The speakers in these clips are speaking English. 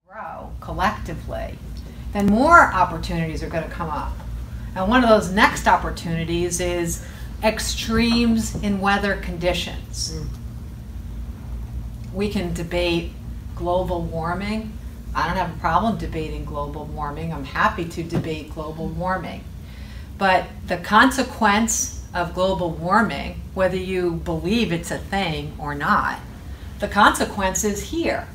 grow collectively, then more opportunities are going to come up. And one of those next opportunities is extremes in weather conditions. We can debate global warming. I don't have a problem debating global warming. I'm happy to debate global warming. But the consequence of global warming, whether you believe it's a thing or not, the consequence is here,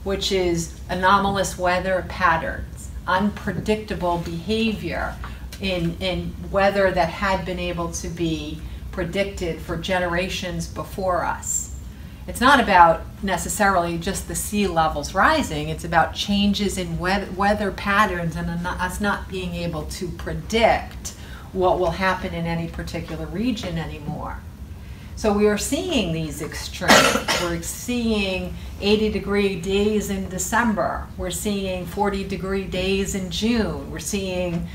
which is anomalous weather patterns, unpredictable behavior in weather that had been able to be predicted for generations before us. It's not about necessarily just the sea levels rising, it's about changes in weather patterns and us not being able to predict what will happen in any particular region anymore. So we are seeing these extremes. We're seeing 80-degree days in December. We're seeing 40-degree days in June. We're seeing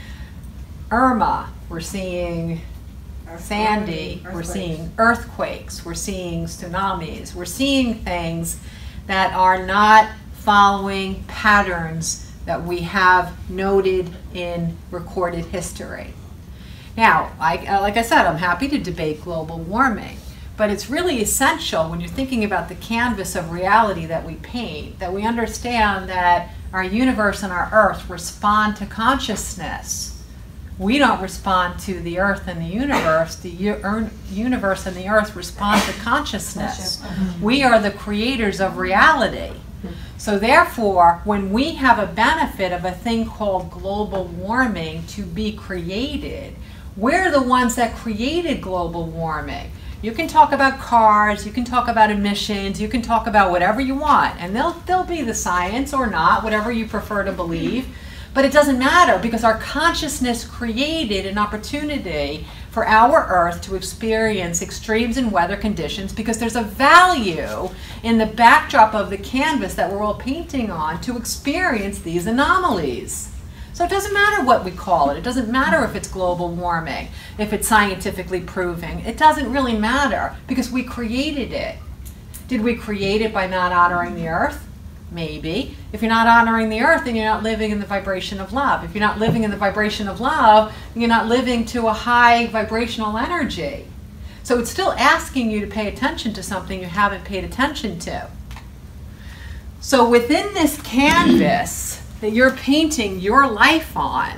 Irma. We're seeing Sandy. We're seeing earthquakes. We're seeing tsunamis. We're seeing things that are not following patterns that we have noted in recorded history. Now, like I said, I'm happy to debate global warming. But it's really essential when you're thinking about the canvas of reality that we paint, that we understand that our universe and our earth respond to consciousness. We don't respond to the earth and the universe. The universe and the earth respond to consciousness. We are the creators of reality. So therefore, when we have a benefit of a thing called global warming to be created, we're the ones that created global warming. You can talk about cars, you can talk about emissions, you can talk about whatever you want, and they'll be the science or not, whatever you prefer to believe. But it doesn't matter because our consciousness created an opportunity for our Earth to experience extremes in weather conditions because there's a value in the backdrop of the canvas that we're all painting on to experience these anomalies. So it doesn't matter what we call it. It doesn't matter if it's global warming, if it's scientifically proving. It doesn't really matter because we created it. Did we create it by not honoring the earth? Maybe. If you're not honoring the earth, then you're not living in the vibration of love. If you're not living in the vibration of love, you're not living to a high vibrational energy. So it's still asking you to pay attention to something you haven't paid attention to. So within this canvas that you're painting your life on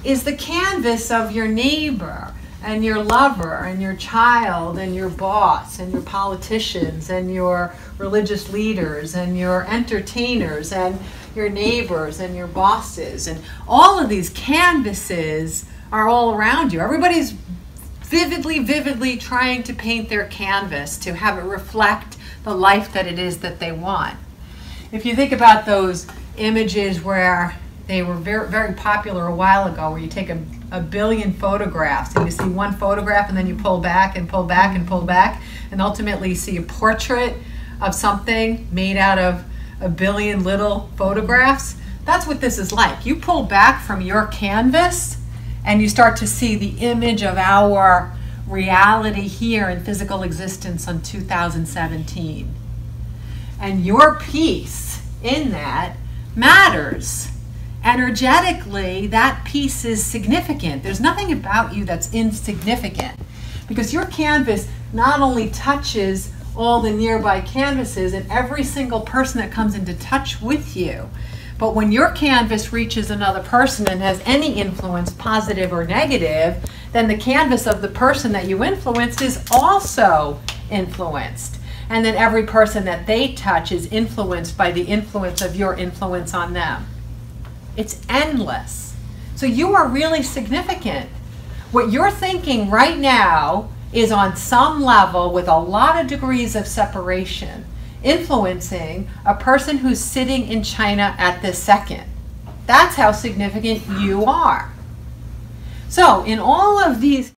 is the canvas of your neighbor and your lover and your child and your boss and your politicians and your religious leaders and your entertainers and your neighbors and your bosses. And all of these canvases are all around you. Everybody's vividly trying to paint their canvas to have it reflect the life that it is that they want. If you think about those images where they were very popular a while ago, where you take a billion photographs and you see one photograph and then you pull back and pull back and pull back and ultimately you see a portrait of something made out of a billion little photographs. That's what this is like. You pull back from your canvas and you start to see the image of our reality here in physical existence on 2017. And your piece in that matters. Energetically, that piece is significant. There's nothing about you that's insignificant because your canvas not only touches all the nearby canvases and every single person that comes into touch with you, but when your canvas reaches another person and has any influence, positive or negative, then the canvas of the person that you influenced is also influenced. And then every person that they touch is influenced by the influence of your influence on them. It's endless. So you are really significant. What you're thinking right now is on some level with a lot of degrees of separation, influencing a person who's sitting in China at this second. That's how significant you are. So in all of these